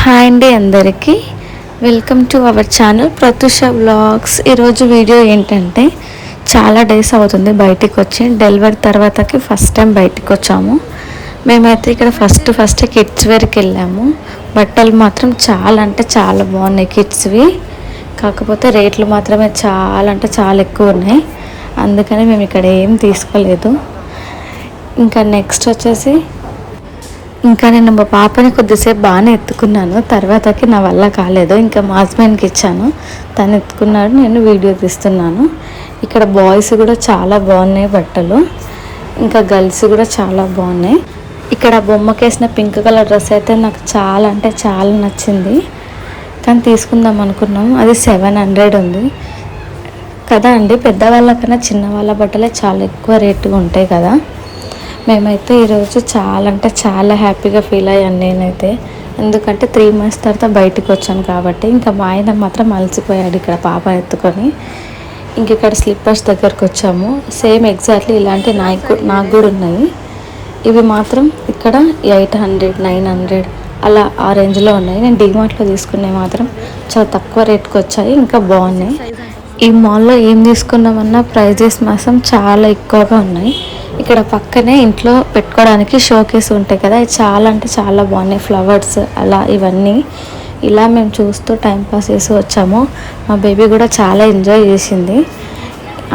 Hi అండి అందరికీ welcome to our channel Pratyusha vlogs. ఈరోజు వీడియో ఏంటంటే చాలా డేస్ అవుతుంది బయటికి వచ్చి, డెలివరీ తర్వాతకి ఫస్ట్ టైం బయటికి వచ్చాము. మేమైతే ఇక్కడ ఫస్ట్ కిడ్స్ వేర్కి వెళ్ళాము. బట్టలు మాత్రం చాలా అంటే చాలా బాగున్నాయి కిడ్స్వి. కాకపోతే రేట్లు మాత్రమే చాలా అంటే చాలా ఎక్కువ ఉన్నాయి. అందుకని మేము ఇక్కడ ఏం తీసుకోలేదు. ఇంకా నెక్స్ట్ వచ్చేసి నేను మా పాపని కొద్దిసేపు బాగానే ఎత్తుకున్నాను. తర్వాతకి నా వల్ల కాలేదు, ఇంకా మా హస్బెండ్కి ఇచ్చాను, తను ఎత్తుకున్నాడు, నేను వీడియో తీస్తున్నాను. ఇక్కడ బాయ్స్ కూడా చాలా బాగున్నాయి బట్టలు, ఇంకా గర్ల్స్ కూడా చాలా బాగున్నాయి. ఇక్కడ బొమ్మకేసిన పింక్ కలర్ డ్రెస్ అయితే నాకు చాలా అంటే చాలా నచ్చింది, కానీ తీసుకుందాం అనుకున్నాము. అది 700 ఉంది కదా అండి. పెద్దవాళ్ళకన్నా చిన్న వాళ్ళ బట్టలే చాలా ఎక్కువ రేటుగా ఉంటాయి కదా. మేమైతే ఈరోజు చాలా అంటే చాలా హ్యాపీగా ఫీల్ అయ్యాను నేనైతే. ఎందుకంటే 3 months తర్వాత బయటకు వచ్చాను కాబట్టి. ఇంకా మా ఆయన మాత్రం అలసిపోయాడు ఇక్కడ పాప ఎత్తుకొని. ఇంక ఇక్కడ స్లిప్పర్స్ దగ్గరకు వచ్చాము. సేమ్ ఎగ్జాక్ట్లీ ఇలాంటి నాకు కూడా ఉన్నాయి. ఇవి మాత్రం ఇక్కడ 800, 900 అలా ఆ రేంజ్లో ఉన్నాయి. నేను డిమార్ట్లో తీసుకునేవి మాత్రం చాలా తక్కువ రేట్కి వచ్చాయి, ఇంకా బాగున్నాయి. ఈ మాల్లో ఏం తీసుకున్నామన్నా ప్రైజెస్ మాత్రం చాలా ఎక్కువగా ఉన్నాయి. ఇక్కడ పక్కనే ఇంట్లో పెట్టుకోవడానికి షోకేస్ ఉంటాయి కదా, ఇది చాలా అంటే చాలా బాగున్నాయి. ఫ్లవర్స్ అలా ఇవన్నీ ఇలా మేము చూస్తూ టైంపాస్ చేసి వచ్చాము. మా బేబీ కూడా చాలా ఎంజాయ్ చేసింది.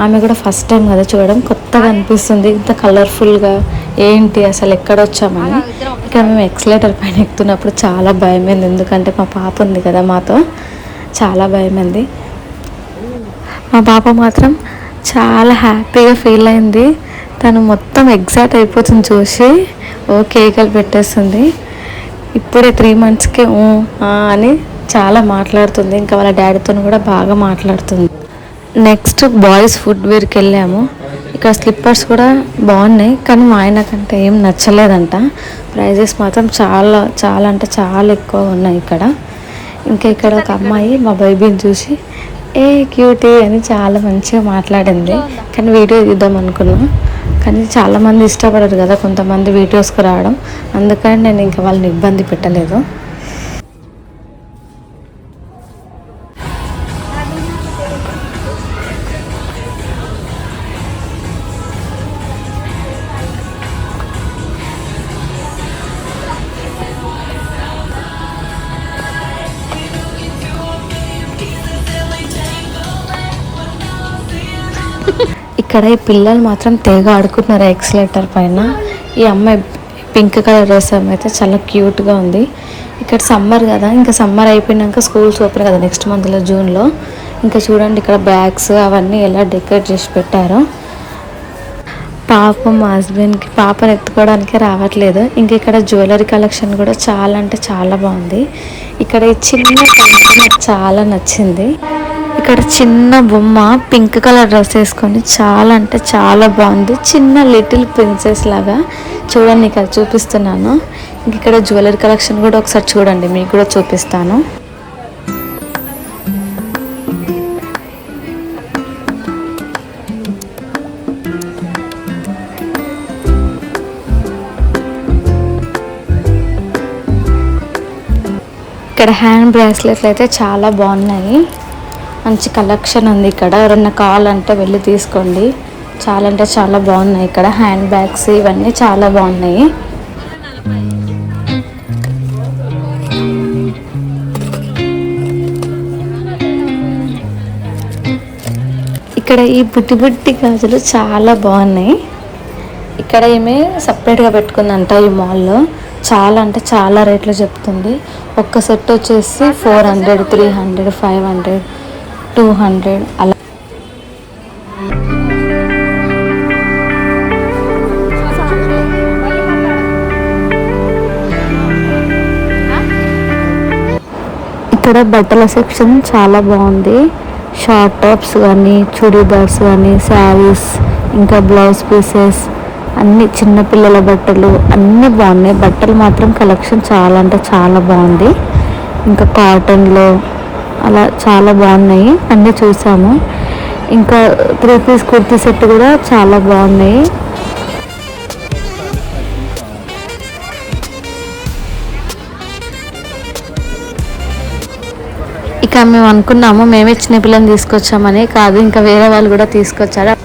ఆమె కూడా ఫస్ట్ టైం కదా చూడడం, కొత్తగా అనిపిస్తుంది. ఇంత కలర్ఫుల్గా ఏంటి అసలు ఎక్కడ వచ్చామని. ఇక్కడ మేము ఎక్సలేటర్ పైన ఎక్కుతున్నప్పుడు చాలా భయమైంది, ఎందుకంటే మా పాప ఉంది కదా మాతో, చాలా భయమైంది. మా పాప మాత్రం చాలా హ్యాపీగా ఫీల్ అయింది. తను మొత్తం ఎగ్జైట్ అయిపోతుంది చూసి, ఓ కేకలు పెట్టేస్తుంది. ఇప్పుడే 3 monthsకే అని చాలా మాట్లాడుతుంది. ఇంకా వాళ్ళ డాడీతో కూడా బాగా మాట్లాడుతుంది. నెక్స్ట్ బాయ్స్ ఫుడ్ వేర్కి వెళ్ళాము. ఇక్కడ స్లిప్పర్స్ కూడా బాగున్నాయి, కానీ మా ఆయనకంటే ఏం నచ్చలేదంట. ప్రైజెస్ మాత్రం చాలా చాలా అంటే చాలా ఎక్కువ ఉన్నాయి ఇక్కడ. ఇంకా ఇక్కడ ఒక అమ్మాయి మా బేబీని చూసి ఏ క్యూటీ అని చాలా మంచిగా మాట్లాడింది. కానీ వీడియో తీద్దాం అనుకున్నాం, కానీ చాలామంది ఇష్టపడరు కదా కొంతమంది వీడియోస్కి రావడం, అందుకని నేను ఇంకా వాళ్ళని ఇబ్బంది పెట్టలేదు. ఇక్కడ ఈ పిల్లలు మాత్రం తెగ ఆడుకుంటున్నారు ఎక్సలేటర్ పైన. ఈ అమ్మాయి పింక్ కలర్ డ్రెస్ అయితే చాలా క్యూట్గా ఉంది. ఇక్కడ సమ్మర్ కదా, ఇంకా సమ్మర్ అయిపోయినాక స్కూల్స్ ఓపెన్ కదా నెక్స్ట్ మంత్లో జూన్లో. ఇంకా చూడండి ఇక్కడ బ్యాగ్స్ అవన్నీ ఎలా డెకరేట్ చేసి పెట్టారో. పాప మా హస్బెండ్కి పాపను ఎత్తుకోవడానికి రావట్లేదు. ఇంక ఇక్కడ జ్యువెలరీ కలెక్షన్ కూడా చాలా అంటే చాలా బాగుంది. ఇక్కడ ఈ చిన్న కలర్ నాకు చాలా నచ్చింది. ఇక్కడ చిన్న బొమ్మ పింక్ కలర్ డ్రెస్ వేసుకొని చాలా అంటే చాలా బాగుంది. చిన్న లిటిల్ ప్రిన్సెస్ లాగా చూడండి, ఇక్కడ చూపిస్తున్నాను. ఇంక ఇక్కడ జ్యువెలరీ కలెక్షన్ కూడా ఒకసారి చూడండి, మీకు కూడా చూపిస్తాను. ఇక్కడ హ్యాండ్ బ్రాస్లెట్లు అయితే చాలా బాగున్నాయి, మంచి కలెక్షన్ ఉంది. ఇక్కడ ఎవరన్నా కావాలంటే వెళ్ళి తీసుకోండి, చాలా అంటే చాలా బాగున్నాయి. ఇక్కడ హ్యాండ్ బ్యాగ్స్ ఇవన్నీ చాలా బాగున్నాయి. ఇక్కడ ఈ బుట్టి గాజులు చాలా బాగున్నాయి. ఇక్కడ ఏమే సపరేట్గా పెట్టుకుందంట ఈ మాల్లో. చాలా అంటే చాలా రేట్లు చెప్తుంది. ఒక్క సెట్ వచ్చేసి 400, 300, 500, 200 అలా. ఇక్కడ బట్టల సెక్షన్ చాలా బాగుంది. షార్ట్ టాప్స్ కానీ, చుడీదార్స్ కానీ, శారీస్, ఇంకా బ్లౌజ్ పీసెస్ అన్ని చిన్నపిల్లల బట్టలు అన్నీ బాగున్నాయి. బట్టలు మాత్రం కలెక్షన్ చాలా అంటే చాలా బాగుంది. ఇంకా కాటన్లో అలా చాలా బాగున్నాయి, అన్నీ చూసాము. ఇంకా 3 piece కుర్తీ సెట్ కూడా చాలా బాగున్నాయి. ఇక మేము అనుకున్నాము మేమే చిన్నపిల్లని తీసుకొచ్చామని, కాదు ఇంకా వేరే వాళ్ళు కూడా తీసుకొచ్చారు.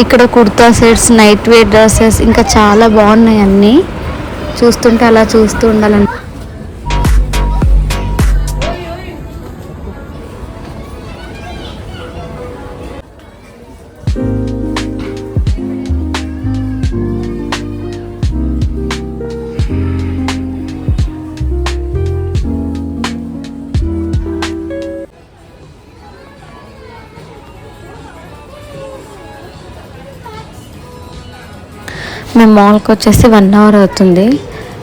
ఇక్కడ kurta sets, night wear dresses ఇంకా చాలా బాగున్నాయి. అన్నీ చూస్తుంటే అలా చూస్తూ ఉండాలని. మేము మాల్కి వచ్చేసి 1 అవర్ అవుతుంది.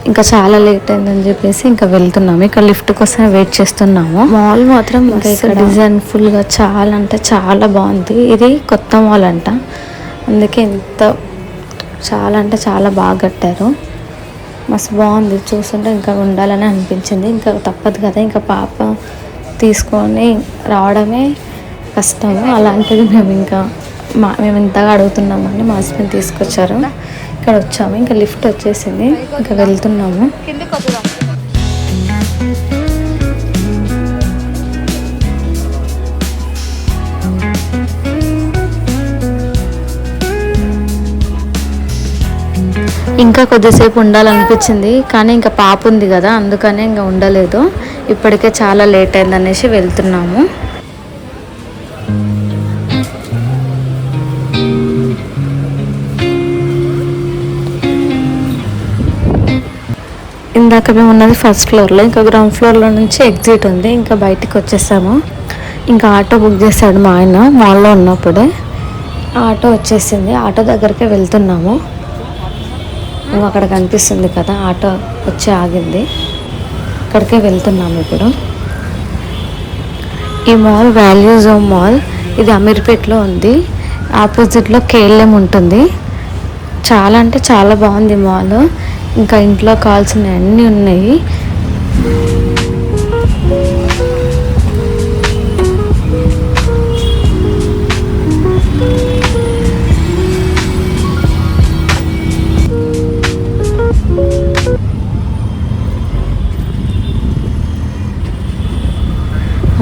ఇంకా చాలా లేట్ అయిందని చెప్పేసి ఇంకా వెళ్తున్నాము. ఇక్కడ లిఫ్ట్ కోసం వెయిట్ చేస్తున్నాము. మాల్ మాత్రం ఇంకా ఇక్కడ డిజైన్ ఫుల్గా చాలా అంటే చాలా బాగుంది. ఇది కొత్త మాల్ అంట, అందుకే చాలా అంటే చాలా బాగా కట్టారు. మస్తు బాగుంది, చూస్తుంటే ఇంకా ఉండాలని అనిపించింది. ఇంకా తప్పదు కదా, ఇంకా పాప తీసుకొని రావడమే కష్టము. అలాంటిది మేము ఇంతగా అడుగుతున్నామని మా హస్బెండ్ తీసుకొచ్చారు. ఇక్కడ వచ్చాము, ఇంకా లిఫ్ట్ వచ్చేసింది, ఇంకా వెళ్తున్నాము. ఇంకా కొద్దిసేపు ఉండాలనిపించింది, కానీ ఇంకా పాప ఉంది కదా అందుకనే ఇంకా ఉండలేదు. ఇప్పటికే చాలా లేట్ అయిందనేసి వెళ్తున్నాము. ఇందాక మేము ఉన్నది ఫస్ట్ ఫ్లోర్లో, ఇంకా గ్రౌండ్ ఫ్లోర్లో నుంచి ఎగ్జిట్ ఉంది. ఇంకా బయటికి వచ్చేసాము. ఇంకా ఆటో బుక్ చేశాడు మా ఆయన మాల్లో ఉన్నప్పుడే. ఆటో వచ్చేసింది, ఆటో దగ్గరికే వెళ్తున్నాము. అక్కడ కనిపిస్తుంది కదా ఆటో వచ్చి ఆగింది, అక్కడికే వెళ్తున్నాము ఇప్పుడు. ఈ మాల్ వాల్యూ జోన్ మాల్, ఇది అమీర్పేట్లో ఉంది. ఆపోజిట్లో కేఎల్ఎం ఉంటుంది. చాలా అంటే చాలా బాగుంది మాల్. ఇంకా ఇంట్లో కావాల్సినవి అన్నీ ఉన్నాయి.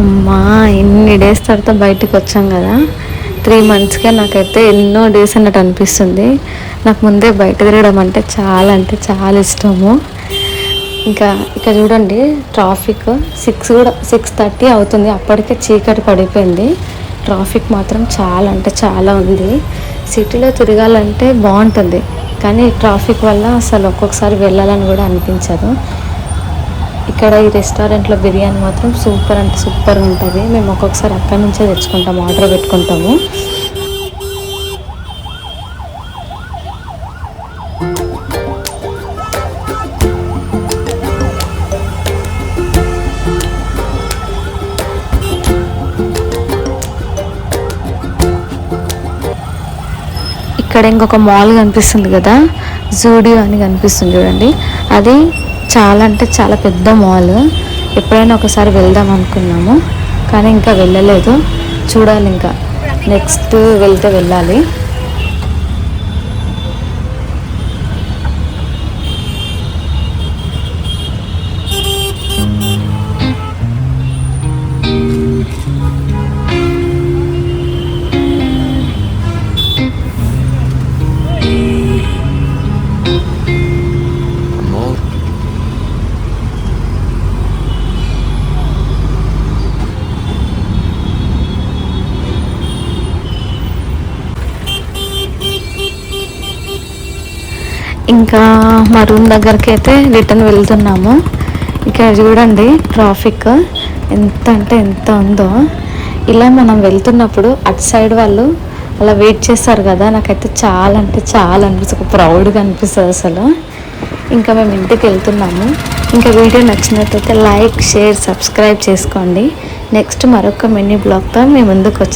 అమ్మా, ఎన్ని డేస్ తర్వాత బయటకు వచ్చాం కదా. 3 monthsకే నాకైతే ఎన్నో డేస్ అన్నట్టు అనిపిస్తుంది. నాకు ముందే బయట తిరగడం అంటే చాలా ఇష్టము. ఇంకా ఇక్కడ చూడండి ట్రాఫిక్ 6:30 అవుతుంది, అప్పటికే చీకటి పడిపోయింది. ట్రాఫిక్ మాత్రం చాలా అంటే చాలా ఉంది. సిటీలో తిరగాలంటే బాగుంటుంది, కానీ ట్రాఫిక్ వల్ల అసలు ఒక్కొక్కసారి వెళ్ళాలని కూడా అనిపించదు. ఇక్కడ ఈ రెస్టారెంట్లో బిర్యానీ మాత్రం సూపర్ అంటే సూపర్ ఉంటుంది. మేము ఒక్కొక్కసారి అక్కడి నుంచే తెచ్చుకుంటాము, ఆర్డర్ పెట్టుకుంటాము. ఇక్కడ ఇంకొక మాల్ కనిపిస్తుంది కదా, జూడియో అని కనిపిస్తుంది చూడండి. అది చాలా అంటే చాలా పెద్ద మాల్. ఎప్పుడైనా ఒకసారి వెళ్దాం అనుకున్నాము, కానీ ఇంకా వెళ్ళలేదు. చూడాలి, ఇంకా నెక్స్ట్ వెళ్తే వెళ్ళాలి. ఇంకా మా రూమ్ దగ్గరికి అయితే రిటర్న్ వెళ్తున్నాము. ఇక్కడ చూడండి ట్రాఫిక్ ఎంత అంటే ఎంత ఉందో. ఇలా మనం వెళ్తున్నప్పుడు అటు సైడ్ వాళ్ళు అలా వెయిట్ చేస్తారు కదా, నాకైతే చాలా అంటే చాలా అనిపిస్తుంది, ఒక ప్రౌడ్గా అనిపిస్తుంది అసలు. ఇంకా మేము ఇంటికి వెళ్తున్నాము. ఇంకా వీడియో నచ్చినట్లయితే లైక్, షేర్, సబ్స్క్రైబ్ చేసుకోండి. నెక్స్ట్ మరొక మినీ బ్లాగ్తో మేము ముందుకు వచ్చేస్తాం.